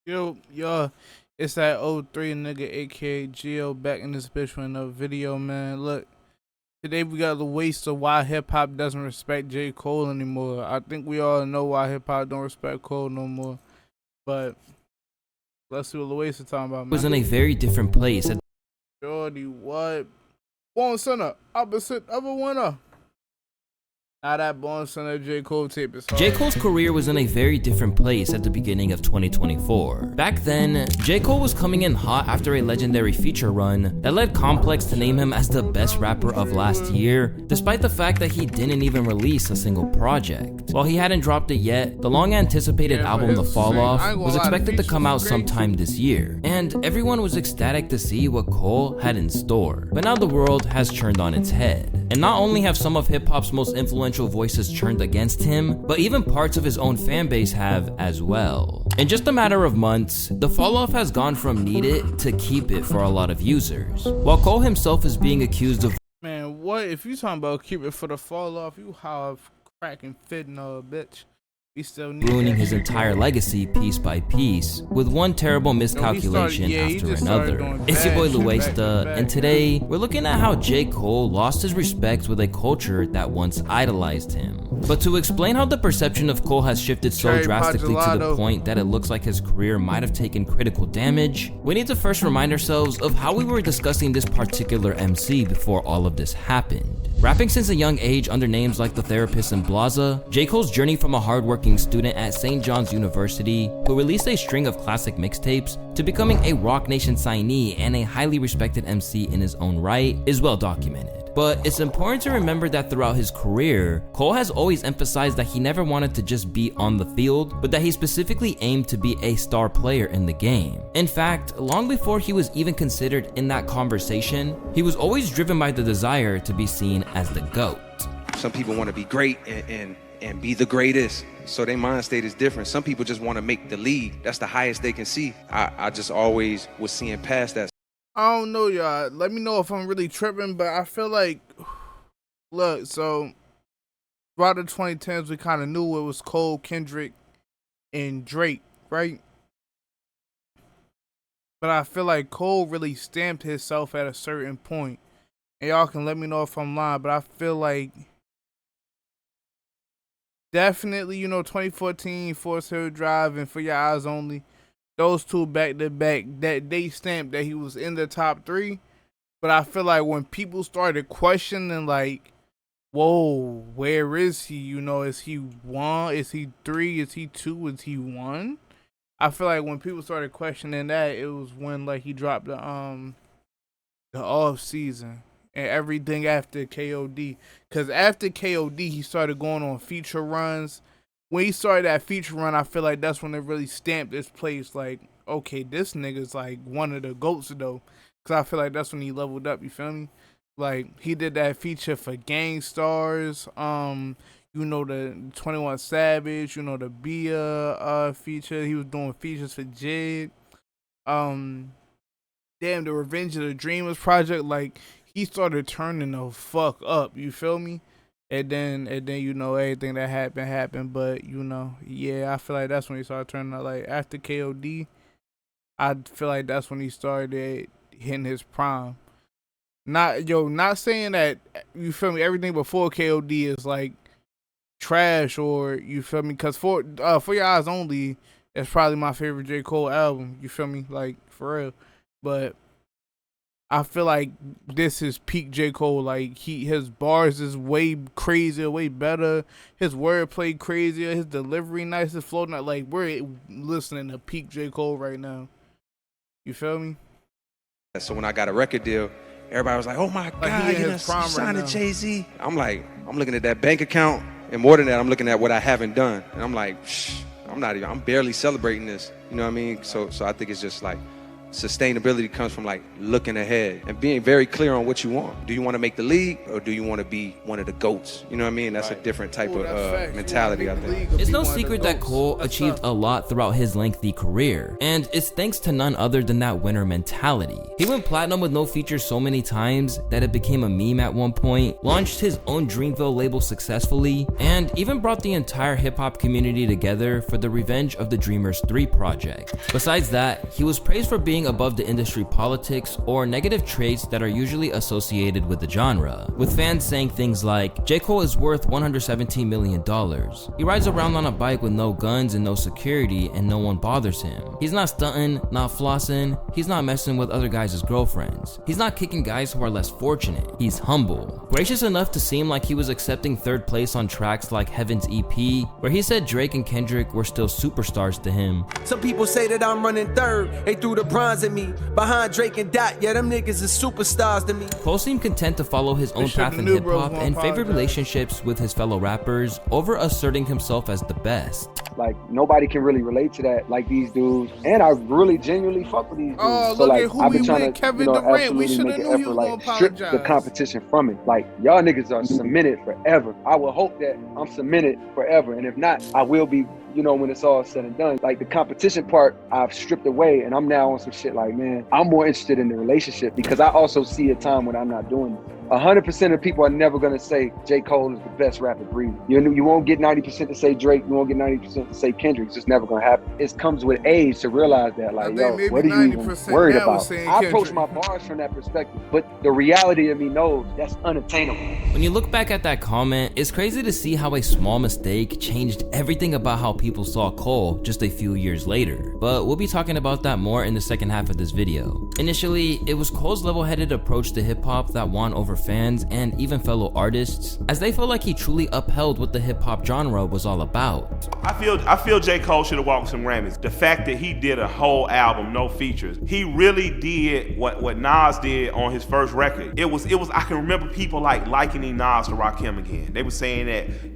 Yo, it's that O3 nigga, aka Geo, back in this bitch with another video, man. Look, today we got the waste of why hip hop doesn't respect J. Cole anymore. I think we all know why hip hop don't respect Cole no more. But let's see what the waste is talking about, Was man. in a very different place. Jordy, what? Born Center, opposite of a winner. Now that Born Center J. Cole tape is hard. J. Cole's career was in a very different place at the beginning of 2024. Back then, J. Cole was coming in hot after a legendary feature run that led Complex to name him as the best rapper of last year, despite the fact that he didn't even release a single project. While he hadn't dropped it yet, the long-anticipated album The Fall Off was expected to come out sometime this year, and everyone was ecstatic to see what Cole had in store. But now the world has turned on its head, and not only have some of hip-hop's most influential voices turned against him, but even parts of his own fan base have as well. In just a matter of months, the fall off has gone from need it to keep it for a lot of users. While Cole himself is being accused of Man, what if you talking about keep it for the fall off? You have cracking fitting bitch. We still need ruining his shit, entire bro. legacy piece by piece with one terrible miscalculation after another. It's your boy Luesta, and today we're looking at how J. Cole lost his respect with a culture that once idolized him. But to explain how the perception of Cole has shifted so drastically to the point that it looks like his career might have taken critical damage, we need to first remind ourselves of how we were discussing this particular MC before all of this happened. Rapping since a young age under names like The Therapist and Blaza, J. Cole's journey from a hardworking student at St. John's University who released a string of classic mixtapes to becoming a Roc Nation signee and a highly respected MC in his own right is well documented. But it's important to remember that throughout his career, Cole has always emphasized that he never wanted to just be on the field, but that he specifically aimed to be a star player in the game. In fact, long before he was even considered in that conversation, he was always driven by the desire to be seen as the GOAT. Some people want to be great and be the greatest, so their mind state is different. Some people just want to make the league. That's the highest they can see. I just always was seeing past that. I don't know, y'all. Let me know if I'm really tripping, but I feel like, look, so throughout the 2010s, we kind of knew it was Cole, Kendrick, and Drake, right? But I feel like Cole really stamped himself at a certain point. And y'all can let me know if I'm lying, but I feel like definitely, 2014, Force Hill Drive and For Your Eyes Only, those two back to back, that they stamped that he was in the top three. But I feel like when people started questioning, like, whoa, where is he? Is he one? Is he three? Is he two? Is he one? I feel like when people started questioning that, it was when like he dropped the off season and everything after KOD. Cause after KOD, he started going on feature runs. When he started that feature run, I feel like that's when they really stamped this place. Like, okay, this nigga's like one of the GOATs though. Cause I feel like that's when he leveled up. You feel me? Like he did that feature for Gang Stars. The 21 Savage. The Bia feature. He was doing features for Jid. The Revenge of the Dreamers project. Like he started turning the fuck up. You feel me? And then everything that happened. But I feel like that's when he started turning up. Like after KOD, I feel like that's when he started hitting his prime. Not saying that, you feel me, everything before KOD is like trash, or you feel me, because for Your Eyes Only is probably my favorite J. Cole album. You feel me, like for real. But I feel like this is peak J. Cole. Like his bars is way crazier, way better. His wordplay crazier. His delivery nice. His flow not, like we're listening to peak J. Cole right now. You feel me? So when I got a record deal, everybody was like, "Oh my God, you signed to Jay-Z." I'm like, I'm looking at that bank account, and more than that, I'm looking at what I haven't done, and I'm like, I'm barely celebrating this. You know what I mean? So I think it's just like sustainability comes from like looking ahead and being very clear on what you want. Do you want to make the league, or do you want to be one of the GOATs? You know what I mean? That's a different type of mentality, I think. It's no secret that Cole achieved a lot throughout his lengthy career, and it's thanks to none other than that winner mentality. He went platinum with no features so many times that it became a meme at one point, launched his own Dreamville label successfully, and even brought the entire hip-hop community together for the Revenge of the Dreamers 3 project. Besides that, he was praised for being above the industry politics or negative traits that are usually associated with the genre, with fans saying things like, J. Cole is worth $117 million. He rides around on a bike with no guns and no security and no one bothers him. He's not stunting, not flossing, he's not messing with other guys' girlfriends. He's not kicking guys who are less fortunate. He's humble. Gracious enough to seem like he was accepting third place on tracks like Heaven's EP, where he said Drake and Kendrick were still superstars to him. Some people say that I'm running third, they threw the bronze at me, behind Drake and Dot, yeah them niggas is superstars to me. Cole seemed content to follow his own path in hip-hop and favored relationships with his fellow rappers over asserting himself as the best. Like, nobody can really relate to that like these dudes, and I really genuinely fuck with these dudes. Oh, so look like, at who I've been we trying with, to, Kevin Durant. We absolutely should make have an knew he effort, was gonna like, strip the apologize. competition from it. Like, y'all niggas are cemented forever. I will hope that I'm cemented forever, and if not, I will be, you know, when it's all said and done. Like, the competition part, I've stripped away, and I'm now on some shit like, man, I'm more interested in the relationship, because I also see a time when I'm not doing it. 100% of people are never gonna say J. Cole is the best rapper breathing. You won't get 90% to say Drake. You won't get 90% to say Kendrick. It's just never gonna happen. It comes with age to realize that, like, yo, what are you even worried about? I approach my bars from that perspective, but the reality of me knows that's unattainable. When you look back at that comment, it's crazy to see how a small mistake changed everything about how people saw Cole just a few years later. But we'll be talking about that more in the second half of this video. Initially, it was Cole's level-headed approach to hip-hop that won over fans and even fellow artists, as they felt like he truly upheld what the hip-hop genre was all about. I feel J. Cole should have walked with some Grammys. The fact that he did a whole album, no features, he really did what Nas did on his first record. It was. I can remember people like likening Nas to Rakim again. They were saying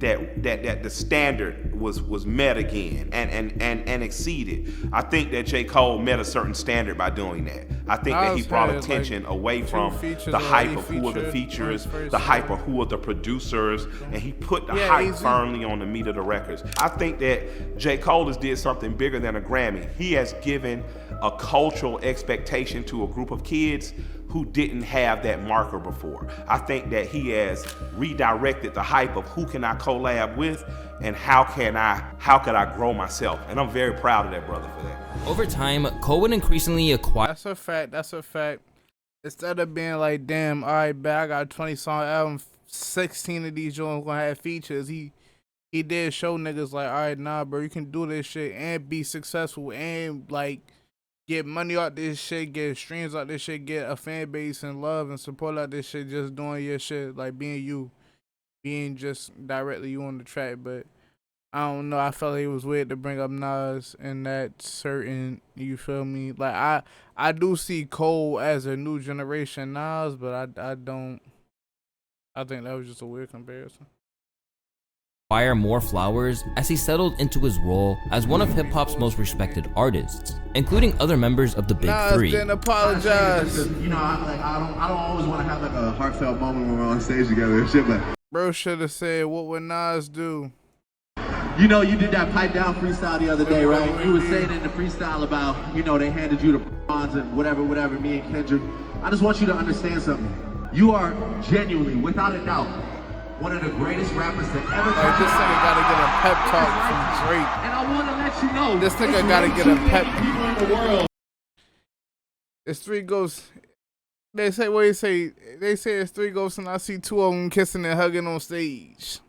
that the standard was met again and exceeded. I think that J. Cole met a certain standard by doing that. I think that he brought attention away from the hype of who are the features, the hype of who are the producers, and he put the hype firmly on the meat of the records. I think that J. Cole has did something bigger than a Grammy. He has given a cultural expectation to a group of kids who didn't have that marker before. I think that he has redirected the hype of who can I collab with and how could I grow myself. And I'm very proud of that brother for that. Over time, Cole would increasingly acquire. That's a fact. Instead of being like, damn, all right, bet I got a 20-song album, 16 of these joints gonna have features. He did show niggas like, all right, nah, bro, you can do this shit and be successful and like get money out this shit, get streams out this shit, get a fan base and love and support out this shit, just doing your shit, like being you, being just directly you on the track. But I don't know, I felt like it was weird to bring up Nas and that certain, you feel me? Like I do see Cole as a new generation Nas, but I don't. I think that was just a weird comparison. Acquire more flowers as he settled into his role as one of hip-hop's most respected artists, including other members of the Big Three. Didn't apologize. You know, I don't always want to have like a heartfelt moment when we're on stage together and shit, but Bro should have said, what would Nas do? you know, you did that pipe down freestyle the other day, right? You were saying in the freestyle about, you know, they handed you the bronze and whatever, me and Kendrick. I just want you to understand something. You are genuinely, without a doubt, one of the greatest rappers that ever. Like, this nigga gotta get a pep talk from Drake. And I want to let you know, this nigga gotta get a pep. People in the world. It's 3 ghosts. They say what they say it's 3 ghosts, and I see 2 of them kissing and hugging on stage.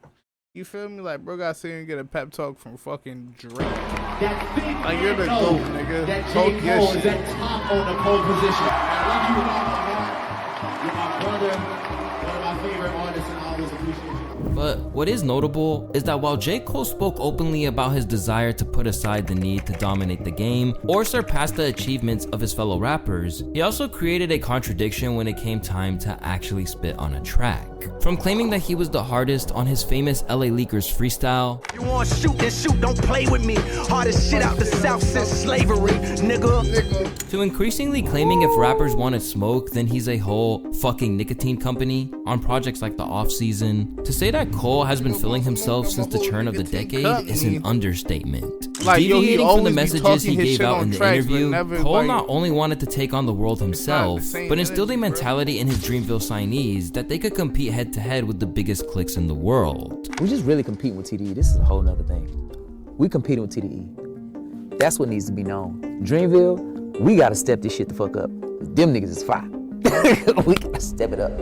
You feel me? Like, bro, gotta sit here and get a pep talk from fucking Drake. Like, you're the GOAT, nigga. That Talk J. your Cole shit. is at top on the pole position. I love you with all my heart. You're my brother, one of my favorite artists, and I always appreciate you. But what is notable is that while J. Cole spoke openly about his desire to put aside the need to dominate the game or surpass the achievements of his fellow rappers, he also created a contradiction when it came time to actually spit on a track. From claiming that he was the hardest on his famous LA Leakers freestyle, you want shoot and shoot, don't play with me. Hardest shit out the South since slavery, nigga. To increasingly claiming if rappers wanted smoke, then he's a whole fucking nicotine company on projects like The Off Season. To say that Cole has been feeling himself since the turn of the decade is an understatement. Like, deviating from the messages he gave out in the tracks, interview, never, Cole like, not only wanted to take on the world himself, but instilled a energy, mentality in his Dreamville signees that they could compete head to head with the biggest cliques in the world. We just really competing with TDE. This is a whole nother thing. We competing with TDE. That's what needs to be known. Dreamville, we gotta step this shit the fuck up. Them niggas is fire. We gotta step it up.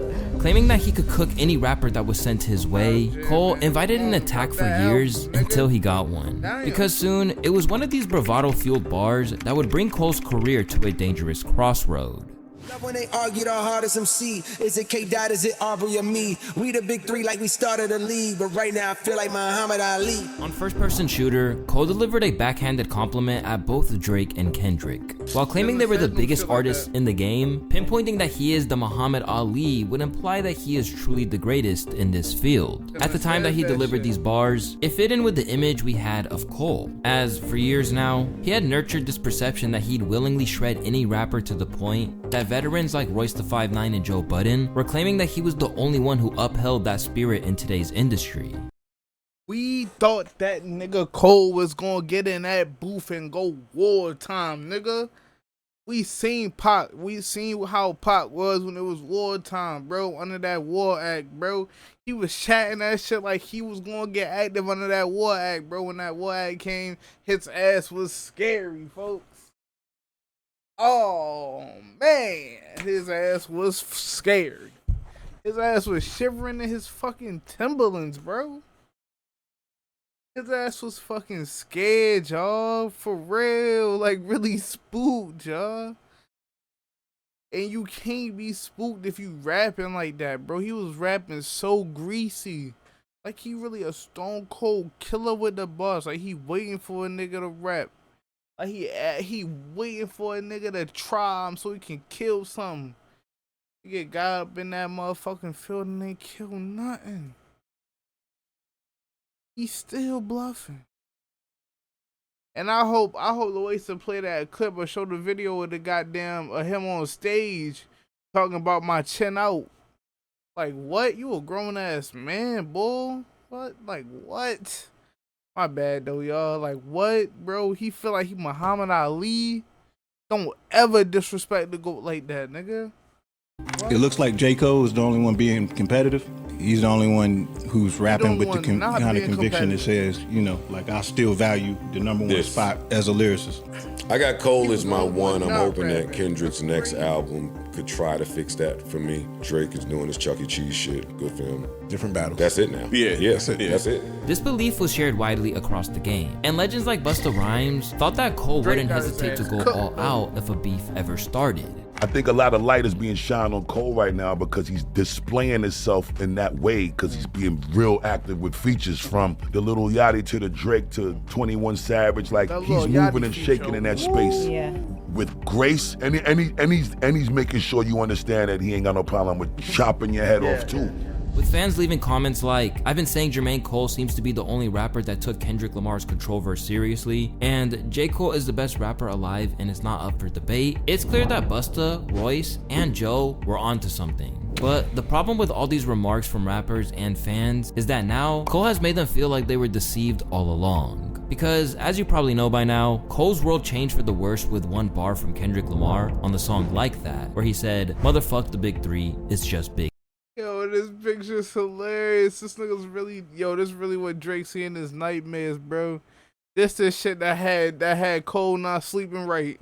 Claiming that he could cook any rapper that was sent his way, Cole invited an attack for years until he got one. Because soon, it was one of these bravado-fueled bars that would bring Cole's career to a dangerous crossroad. Love when they argue the hardest MC. Is it K-Dot, is it Aubrey or me? We the big three like we started a league, but right now I feel like Muhammad Ali. On first-person shooter, Cole delivered a backhanded compliment at both Drake and Kendrick. While claiming they were the biggest artists in the game, pinpointing that he is the Muhammad Ali would imply that he is truly the greatest in this field. At the time that he delivered these bars, it fit in with the image we had of Cole, as for years now, he had nurtured this perception that he'd willingly shred any rapper to the point that veterans like Royce the 5'9" and Joe Budden were claiming that he was the only one who upheld that spirit in today's industry. We thought that nigga Cole was gonna get in that booth and go wartime, nigga. We seen Pac. We seen how Pac was when it was wartime, bro. Under that war act, bro. He was chatting that shit like he was gonna get active under that war act, bro. When that war act came, his ass was scary, folks. Oh, man. His ass was scared. His ass was shivering in his fucking Timberlands, bro. His ass was fucking scared, y'all. For real. Like, really spooked, y'all. And you can't be spooked if you rapping like that, bro. He was rapping so greasy. Like, he really a stone cold killer with the boss. Like, he waiting for a nigga to rap. Like, he waiting for a nigga to try him so he can kill something. He get got up in that motherfucking field and ain't kill nothing. He's still bluffing. And I hope the ways to play that clip or show the video with the goddamn him on stage talking about my chin out. Like, what? You a grown ass man, bull? What? Like, what? My bad though, y'all. Like, what, bro? He feel like he Muhammad Ali. Don't ever disrespect the GOAT like that, nigga. What? It looks like J. Cole is the only one being competitive. He's the only one who's rapping with the kind of conviction that says, you know, like, I still value the #1 spot as a lyricist. I got Cole as my one. I'm hoping that Kendrick's next album could try to fix that for me. Drake is doing his Chuck E. Cheese shit. Good for him. Different battles. That's it now. Yeah, that's it. This belief was shared widely across the game, and legends like Busta Rhymes thought that Cole wouldn't hesitate to go all out if a beef ever started. I think a lot of light is being shined on Cole right now because he's displaying himself in that way, because he's being real active with features, from the Little Yachty to the Drake to 21 Savage. Like, he's moving and shaking in that space with grace, and he's making sure you understand that he ain't got no problem with chopping your head off too. With fans leaving comments like, I've been saying Jermaine Cole seems to be the only rapper that took Kendrick Lamar's Control verse seriously, and J. Cole is the best rapper alive and it's not up for debate, it's clear that Busta, Royce, and Joe were onto something. But the problem with all these remarks from rappers and fans is that now Cole has made them feel like they were deceived all along. Because, as you probably know by now, Cole's world changed for the worse with one bar from Kendrick Lamar on the song Like That, where he said, "Motherfuck the big three, it's just big." Yo, this picture's hilarious. This nigga's really, this really what Drake see in his nightmares, bro. This shit that had Cole not sleeping right.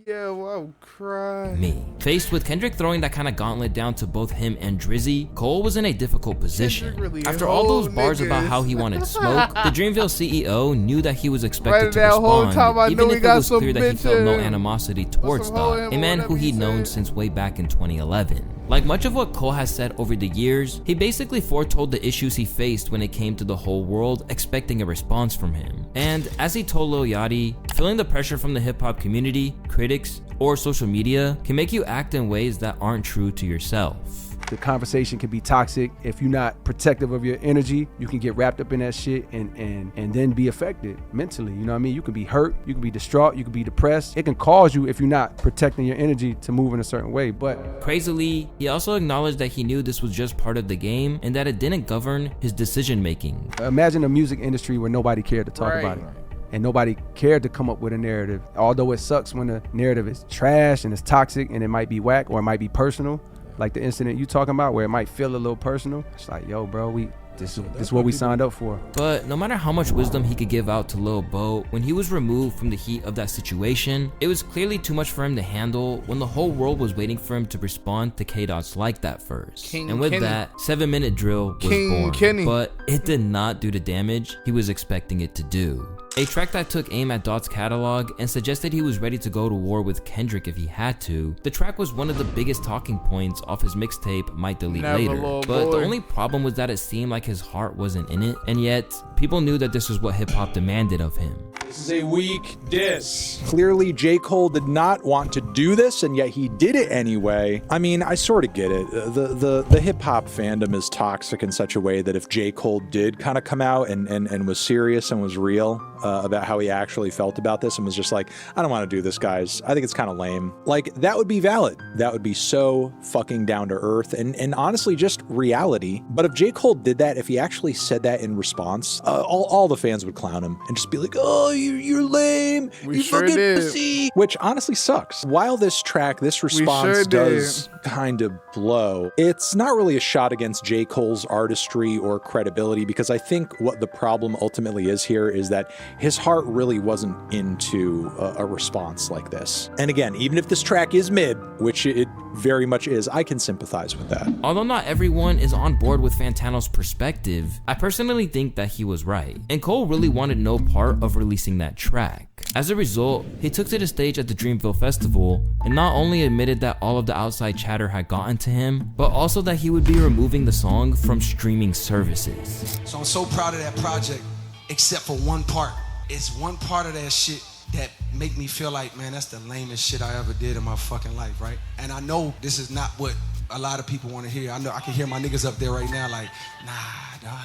Yo, I'm crying. Me. Faced with Kendrick throwing that kind of gauntlet down to both him and Drizzy, Cole was in a difficult position. Really After all those bars about how he wanted smoke, the Dreamville CEO knew that he was expected to respond, even if it was clear that he felt no animosity towards Thought, a man who he'd known since way back in 2011. Like much of what Cole has said over the years, he basically foretold the issues he faced when it came to the whole world expecting a response from him. And as he told Lil Yachty, feeling the pressure from the hip hop community, critics, or social media can make you act in ways that aren't true to yourself. The conversation can be toxic. If you're not protective of your energy, you can get wrapped up in that shit and then be affected mentally. You know what I mean? You can be hurt, you can be distraught, you can be depressed. It can cause you, if you're not protecting your energy, to move in a certain way. But crazily, he also acknowledged that he knew this was just part of the game and that it didn't govern his decision making. Imagine a music industry where nobody cared to talk about it. And nobody cared to come up with a narrative. Although it sucks when the narrative is trash and it's toxic and it might be whack or it might be personal. Like the incident you talking about where it might feel a little personal. It's like, yo, bro, this is what we signed up for. But no matter how much wisdom he could give out to Lil Bo, when he was removed from the heat of that situation, it was clearly too much for him to handle when the whole world was waiting for him to respond to K-Dot's like that first. And with that, 7 Minute Drill was born. But it did not do the damage he was expecting it to do. A track that took aim at Dot's catalog and suggested he was ready to go to war with Kendrick if he had to. The track was one of the biggest talking points off his mixtape Might Delete Later, but the only problem was that it seemed like his heart wasn't in it, and yet people knew that this was what hip-hop demanded of him. This is a weak diss. Clearly, J. Cole did not want to do this, and yet he did it anyway. I mean, I sort of get it. The hip-hop fandom is toxic in such a way that if J. Cole did kind of come out and was serious and was real about how he actually felt about this and was just like, I don't want to do this, guys. I think it's kind of lame. Like, that would be valid. That would be so fucking down to earth and honestly just reality. But if J. Cole did that, if he actually said that in response, all the fans would clown him and just be like, oh, you're lame. You sure fucking pussy. Which honestly sucks. While this track, this response does kind of blow, it's not really a shot against J. Cole's artistry or credibility, because I think what the problem ultimately is here is that his heart really wasn't into a response like this. And again, even if this track is mid, which it very much is, I can sympathize with that. Although not everyone is on board with Fantano's perspective, I personally think that he was right. And Cole really wanted no part of releasing that track. As a result, he took to the stage at the Dreamville Festival and not only admitted that all of the outside chatter had gotten to him, but also that he would be removing the song from streaming services. So I'm so proud of that project, except for one part. It's one part of that shit that make me feel like, man, that's the lamest shit I ever did in my fucking life, right? And I know this is not what a lot of people want to hear. I know I can hear my niggas up there right now like, nah,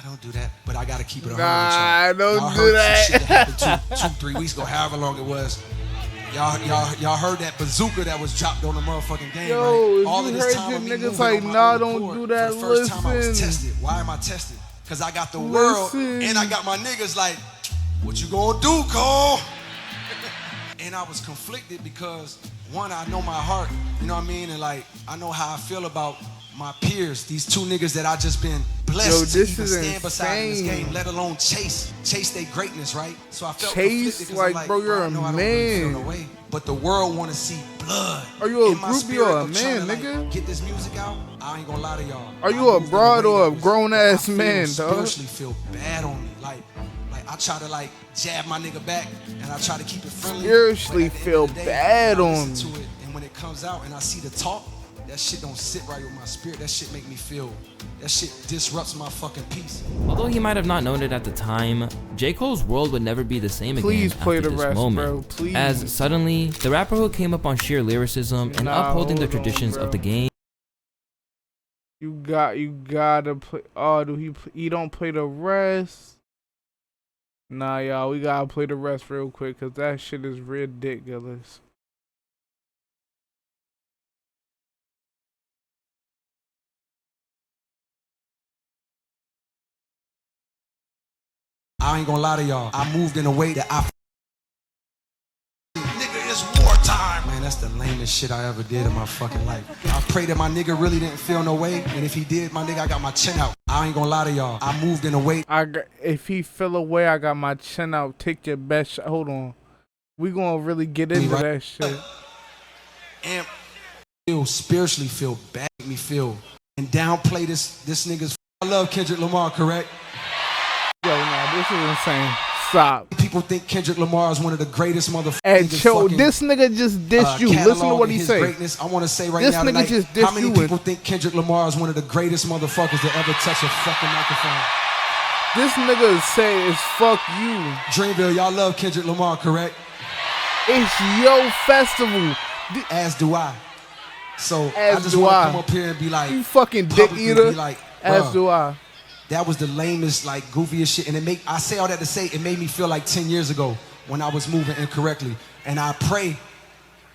don't do that. But I gotta keep it 100 with y'all. Don't do that. Some shit that happened 3 weeks ago, however long it was. Y'all heard that bazooka that was dropped on the motherfucking game, yo, right? All of this time, niggas like, nah, don't do that. For the first time I was tested. Why am I tested? Because I got the world and I got my niggas like, what you gonna do, Cole? And I was conflicted because, one, I know my heart, you know what I mean? And like, I know how I feel about my peers, these two niggas that I just been blessed to even stand beside in this game, let alone chase their greatness, right? So I felt chase, like, bro, you're a man. Really no way, but the world wanna see blood. Are you a groupie or a man, nigga? Like, get this music out, I ain't gonna lie to y'all. Are you a broad or a grown-ass man, dog? Spiritually feel bad on me, like I try to like jab my nigga back and I try to keep it friendly. Seriously feel bad on me. And when it comes out and I see the talk, that shit don't sit right with my spirit. That shit make me feel, that shit disrupts my fucking peace. Although he might have not known it at the time, J. Cole's world would never be the same again after this moment. As suddenly, the rapper who came up on sheer lyricism and upholding the traditions of the game. You gotta play. Oh, he don't play the rest? Nah, y'all, we gotta play the rest real quick, cause that shit is ridiculous. I ain't gonna lie to y'all. I moved in a way that nigga, it's wartime. Man, that's the lamest shit I ever did in my fucking life. I pray that my nigga really didn't feel no way, and if he did, my nigga, I got my chin out. I ain't gonna lie to y'all. I moved in a way. If he fell away, I got my chin out. Take your best shot. Hold on. We gonna really get into that shit. And spiritually feel bad, make me feel, and downplay this nigga's. I love Kendrick Lamar, correct? Yo, nah, this is insane. Stop. People think Kendrick Lamar is one of the greatest motherfuckers. And Cho, this nigga just dissed you. Listen to what he say. Greatness. I want to say right this now nigga tonight, just dissed how many you people think Kendrick Lamar is one of the greatest motherfuckers that ever touch a fucking microphone? This nigga say is fuck you. Dreamville, y'all love Kendrick Lamar, correct? It's your festival. As do I. So As I just do want I. to come up here and be like, you fucking dick eater. Like, as do I. That was the lamest, like, goofiest shit. And I say all that to say, it made me feel like 10 years ago when I was moving incorrectly. And I pray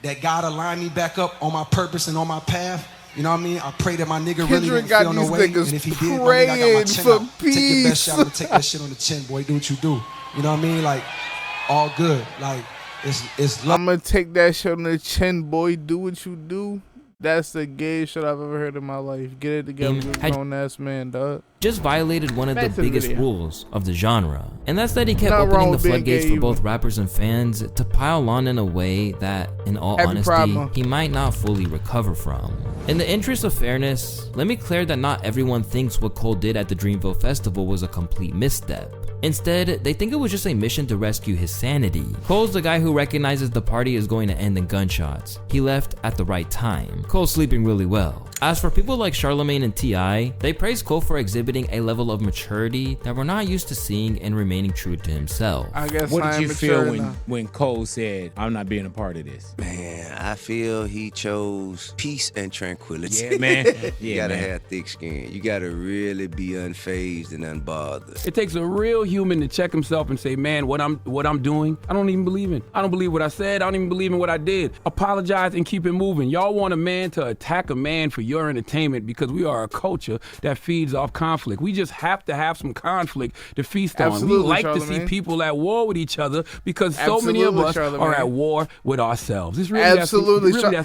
that God align me back up on my purpose and on my path. You know what I mean? I pray that my nigga really didn't feel no way. And if he did, my nigga, I got my chin out. Take your best shot. I'm gonna take that shit on the chin, boy. Do what you do. You know what I mean? Like, all good. Like, it's love. I'm gonna take that shit on the chin, boy. Do what you do. That's the gayest shit I've ever heard in my life. Get it together, grown ass man, dog. Just violated one of the biggest rules of the genre, and that's that he kept Not opening wrong the with being floodgates gay for both rappers and fans to pile on in a way that, in all honesty, he might not fully recover from. In the interest of fairness, let me clear that not everyone thinks what Cole did at the Dreamville Festival was a complete misstep. Instead, they think it was just a mission to rescue his sanity. Cole's the guy who recognizes the party is going to end in gunshots. He left at the right time. Cole's sleeping really well. As for people like Charlamagne and T.I., they praise Cole for exhibiting a level of maturity that we're not used to seeing and remaining true to himself. I guess what did you feel when Cole said, I'm not being a part of this? Man, I feel he chose peace and tranquility. Yeah, man. You gotta have thick skin. You gotta really be unfazed and unbothered. It takes a real human to check himself and say, man, what I'm doing, I don't even believe in. I don't believe what I said. I don't even believe in what I did. Apologize and keep it moving. Y'all want a man to attack a man for your entertainment because we are a culture that feeds off conflict. We just have to have some conflict to feast on. We like to see people at war with each other because so many of us are at war with ourselves. It's really that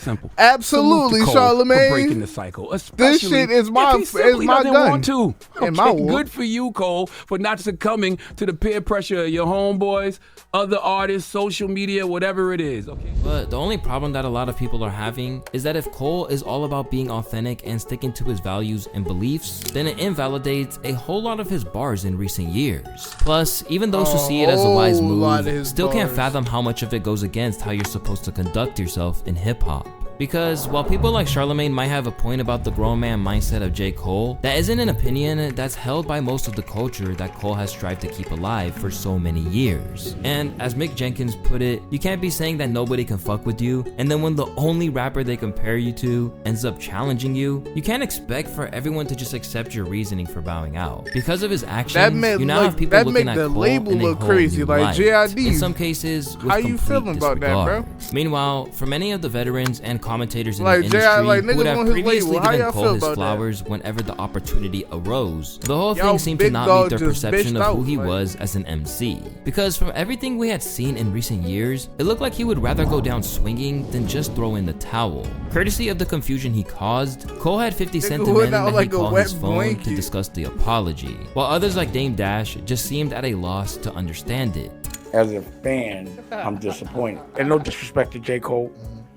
simple. Absolutely, Charlamagne. For breaking the cycle. This shit is my gun. Want to. Okay, my war. Good for you, Cole, for not succumbing to the peer pressure of your homeboys, other artists, social media, whatever it is. Okay. But the only problem that a lot of people are having is that if Cole is all about being authentic and sticking to his values and beliefs, then it invalidates a whole lot of his bars in recent years. Plus, even those who see it as a wise move still can't fathom how much of it goes against how you're supposed to conduct yourself in hip-hop. Because while people like Charlamagne might have a point about the grown man mindset of J. Cole, that isn't an opinion that's held by most of the culture that Cole has strived to keep alive for so many years. And as Mick Jenkins put it, you can't be saying that nobody can fuck with you, and then when the only rapper they compare you to ends up challenging you, you can't expect for everyone to just accept your reasoning for bowing out. Because of his actions, you now have people looking at Cole in a whole crazy, new like light. JID. In some cases, with how you feeling about that, bro? Meanwhile, for many of the veterans and commentators in like the industry who would have previously given Cole his about flowers whenever the opportunity arose, the whole thing seemed to not meet their perception of who he was as an MC. Because from everything we had seen in recent years, it looked like he would rather go down swinging than just throw in the towel. Courtesy of the confusion he caused, Cole had 50 Cent demand that he call his phone to discuss the apology, while others like Dame Dash just seemed at a loss to understand it. As a fan, I'm disappointed. And no disrespect to J. Cole,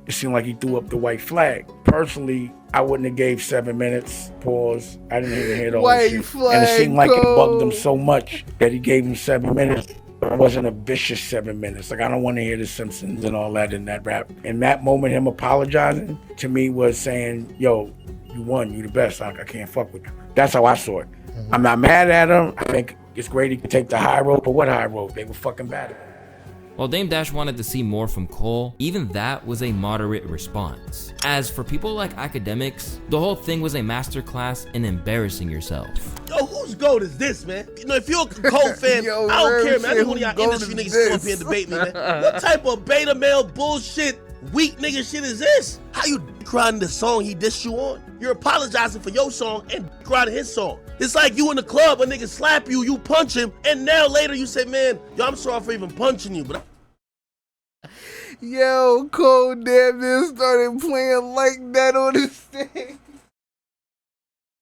it seemed like he threw up the white flag. Personally, I wouldn't have gave 7 minutes. Pause. I didn't even hear the whole shit. And it seemed like it bugged him so much that he gave him 7 minutes. But it wasn't a vicious 7 minutes. Like, I don't want to hear the Simpsons and all that in that rap. In that moment, him apologizing to me was saying, yo, you won. You the best. I can't fuck with you. That's how I saw it. I'm not mad at him. I think it's great he could take the high road, but what high road? They were fucking bad at it. While Dame Dash wanted to see more from Cole, even that was a moderate response. As for people like academics, the whole thing was a masterclass in embarrassing yourself. Yo, whose goat is this, man? You know, if you're a Cole fan, Yo, I don't care, man. I just whose want y'all goat industry is niggas come up this? here and debate me, man. What type of beta male bullshit, weak nigga shit is this? How you crying the song he dissed you on? You're apologizing for your song and crying his song. It's like you in the club, a nigga slap you, you punch him, and now later you say, man, yo, I'm sorry for even punching you, but Yo, Cole damn near started playing like that on the stage.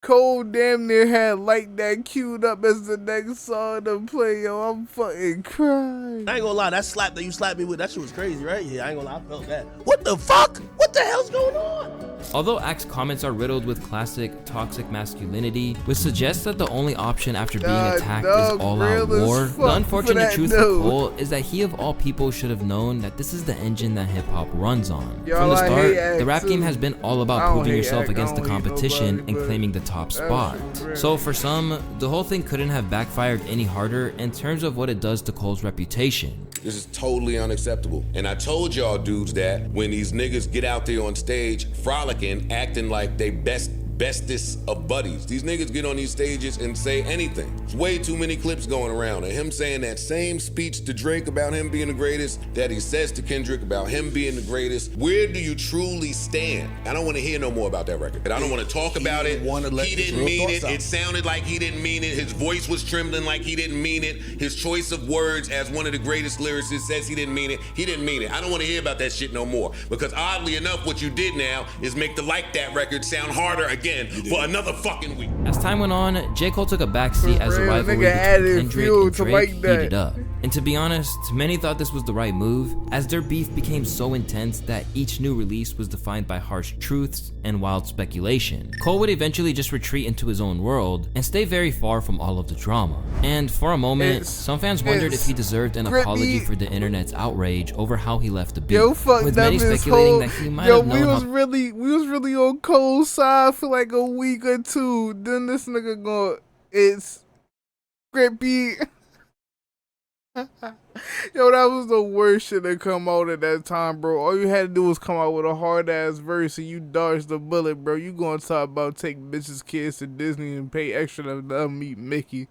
Cole damn near had like that queued up as the next song to play. Yo, I'm fucking crying. I ain't gonna lie, that slap that you slapped me with, that shit was crazy, right? Yeah, I ain't gonna lie, I felt that. What the fuck? What the hell's going on? Although Axe comments are riddled with classic toxic masculinity, which suggests that the only option after being attacked is all-out war, the unfortunate truth for Cole is that he of all people should have known that this is the engine that hip-hop runs on. From the start, the rap game has been all about proving yourself against the competition and claiming the top spot. So for some, the whole thing couldn't have backfired any harder in terms of what it does to Cole's reputation. This is totally unacceptable. And I told y'all dudes that when these niggas get out there on stage frolicking, acting like they bestest of buddies. These niggas get on these stages and say anything. There's way too many clips going around of him saying that same speech to Drake about him being the greatest that he says to Kendrick about him being the greatest. Where do you truly stand? I don't want to hear no more about that record. I don't want to talk about it. He didn't mean it. It sounded like he didn't mean it. His voice was trembling like he didn't mean it. His choice of words as one of the greatest lyricists says he didn't mean it. He didn't mean it. I don't want to hear about that shit no more. Because oddly enough, what you did now is make the Like That record sound harder again for another fucking week. As time went on, J. Cole took a backseat as the rivalry between Kendrick and Drake heated up. And to be honest, many thought this was the right move, as their beef became so intense that each new release was defined by harsh truths and wild speculation. Cole would eventually just retreat into his own world and stay very far from all of the drama. And for a moment, some fans wondered if he deserved an apology for the internet's outrage over how he left the beat, with many speculating that he might have known we was really on Cole's side for like a week or two. Then this nigga it's Grippy. Yo, that was the worst shit that come out at that time, bro. All you had to do was come out with a hard ass verse and you dodged the bullet, bro. You gonna talk about take bitches' kids to Disney and pay extra to meet Mickey.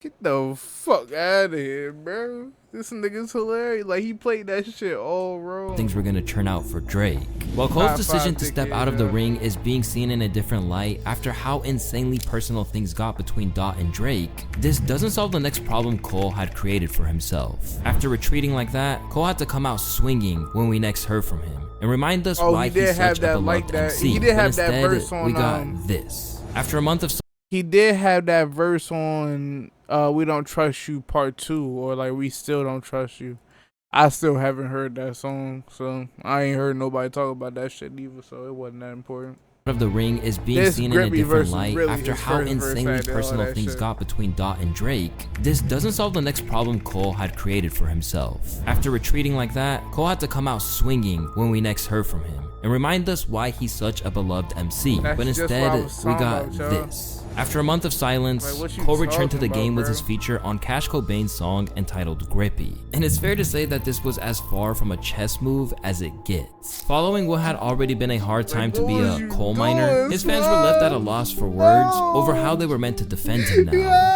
Get the fuck out of here, bro. This nigga's hilarious. Like, he played that shit all wrong. Things were gonna turn out for Drake. While Cole's decision to step out of the ring is being seen in a different light after how insanely personal things got between Dot and Drake, this doesn't solve the next problem Cole had created for himself. After retreating like that, Cole had to come out swinging when we next heard from him and remind us why he's such a beloved MC. But instead, we got this. After a month of he did have that verse on We Don't Trust You Part 2, or like We Still Don't Trust You. I still haven't heard that song, so I ain't heard nobody talk about that shit either, so it wasn't that important. Of the ring is being seen in a different light after how insanely personal things got between Dot and Drake. This doesn't solve the next problem Cole had created for himself. After retreating like that, Cole had to come out swinging when we next heard from him and remind us why he's such a beloved MC. But instead, we got this. After a month of silence, Cole returned to the game with his feature on Cash Cobain's song entitled Grippy. And it's fair to say that this was as far from a chess move as it gets. Following what had already been a hard time to be a coal miner, his fans were left at a loss for words over how they were meant to defend him now.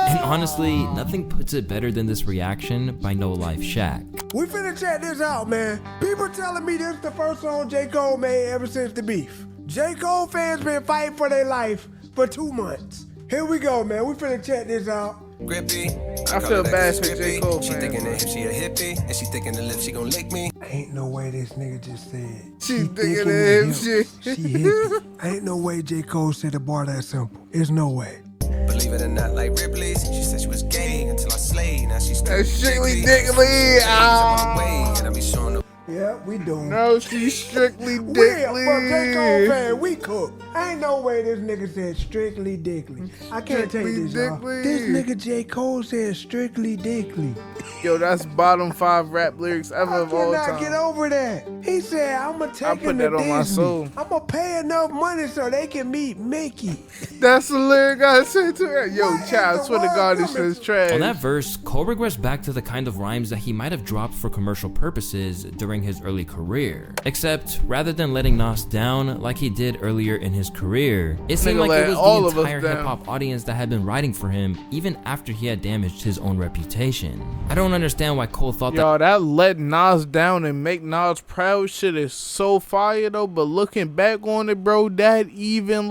And honestly, nothing puts it better than this reaction by No Life Shaq. We finna check this out, man. People telling me this is the first song J. Cole made ever since the beef. J. Cole fans been fighting for their life for 2 months. Here we go, man. We finna check this out. Grippy. I feel bad for J. Cole, She thinking that if she a hippie and she thinking the lip she gon' lick me. Ain't no way this nigga just said she thinking that if she hippie. Ain't no way J. Cole said the bar that simple. It's no way. Believe it or not, like Ripley's. She said she was gay until I slayed. Now she's strictly dickly. And I be showing the yeah, we doing. No, she's strictly dickly. But J. Cole fan, we cook. Ain't no way this nigga said strictly dickly. I can't take this, y'all. This nigga J. Cole said strictly dickly. Yo, that's bottom 5 rap lyrics ever of all time. I cannot get over that. He said, I'ma take him to Disney. My soul. I'ma pay enough money so they can meet Mickey. That's the lyric I said to her. Yo, child, I swear to God, this shit's trash. On that verse, Cole regrets back to the kind of rhymes that he might have dropped for commercial purposes during his early career. Except, rather than letting Nas down like he did earlier in his career, it seemed like it was the entire hip-hop audience that had been riding for him even after he had damaged his own reputation. I don't understand why Cole thought that let Nas down and make Nas proud shit is so fire though, but looking back on it, bro, that even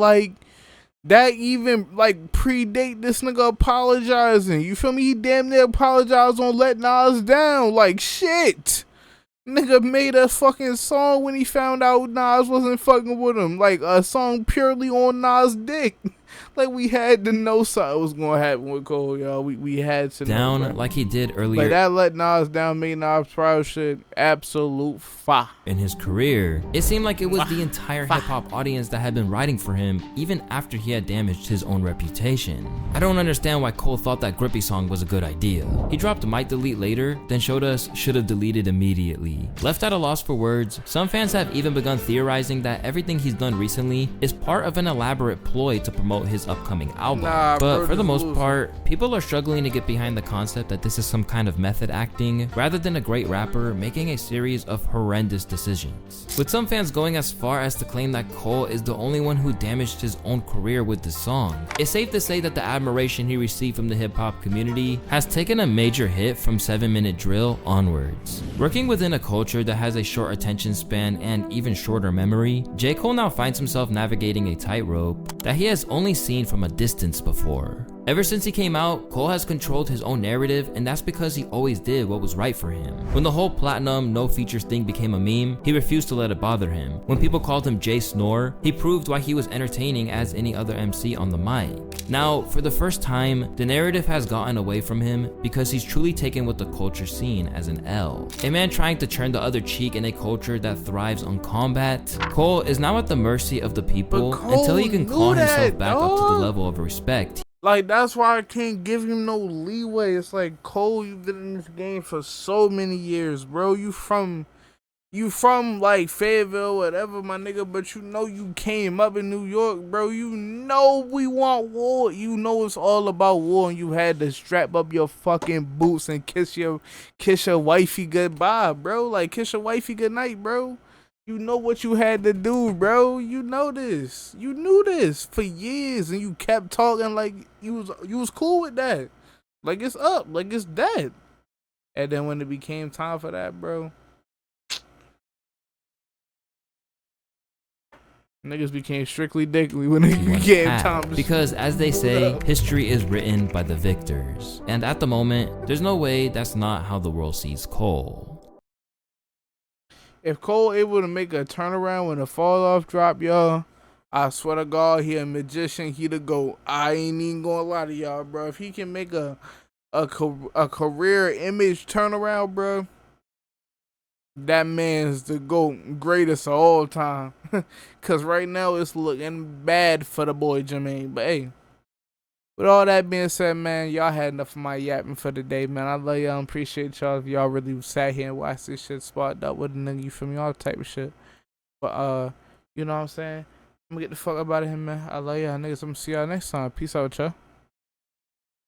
predate this nigga apologizing. You feel me? He damn near apologized on Let Nas Down. Like, shit. Nigga made a fucking song when he found out Nas wasn't fucking with him. Like, a song purely on Nas' dick. Like we had to know something was gonna happen with Cole, y'all. We had to down know, like he did earlier. Like that let Nas down, made Nas proud shit. Absolute fire. In his career, it seemed like it was the entire hip-hop audience that had been riding for him even after he had damaged his own reputation. I don't understand why Cole thought that Grippy song was a good idea. He dropped Might Delete later, then showed us should have deleted immediately. Left at a loss for words, some fans have even begun theorizing that everything he's done recently is part of an elaborate ploy to promote his upcoming album. But for the most part, people are struggling to get behind the concept that this is some kind of method acting, rather than a great rapper making a series of horrendous decisions. With some fans going as far as to claim that Cole is the only one who damaged his own career with this song. It's safe to say that the admiration he received from the hip-hop community has taken a major hit from 7-Minute Drill onwards. Working within a culture that has a short attention span and even shorter memory, J. Cole now finds himself navigating a tightrope that he has only seen from a distance before. Ever since he came out, Cole has controlled his own narrative, and that's because he always did what was right for him. When the whole platinum, no features thing became a meme, he refused to let it bother him. When people called him Jay Snore, he proved why he was entertaining as any other MC on the mic. Now, for the first time, the narrative has gotten away from him because he's truly taken what the culture seen as an L. A man trying to turn the other cheek in a culture that thrives on combat, Cole is now at the mercy of the people until he can claw himself back up to the level of respect. Like, that's why I can't give him no leeway. It's like, Cole, you've been in this game for so many years, bro. You from like Fayetteville, whatever, my nigga, but you know you came up in New York, bro. You know we want war. You know it's all about war, and you had to strap up your fucking boots and kiss your wifey goodbye, bro. Like, kiss your wifey goodnight, bro. You know what you had to do, bro. You know this. You knew this for years, and you kept talking like you was cool with that. Like it's up, like it's dead. And then when it became time for that, bro, niggas became strictly dickly when it became time to. Because as they say, history is written by the victors. And at the moment, there's no way that's not how the world sees Cole. If Cole able to make a turnaround when a fall off drop, y'all, I swear to God, he a magician. He the GOAT. I ain't even gonna lie to y'all, bro. If he can make a career image turnaround, bro, that man's the GOAT, greatest of all time. Cause right now it's looking bad for the boy Jermaine. But hey, with all that being said, man, y'all had enough of my yapping for the day, man. I love y'all and appreciate y'all if y'all really sat here and watched this shit sparked up with a nigga, you feel me, all type of shit. But you know what I'm saying? I'm gonna get the fuck up out of here, man. I love y'all niggas. I'm gonna see y'all next time. Peace out, y'all.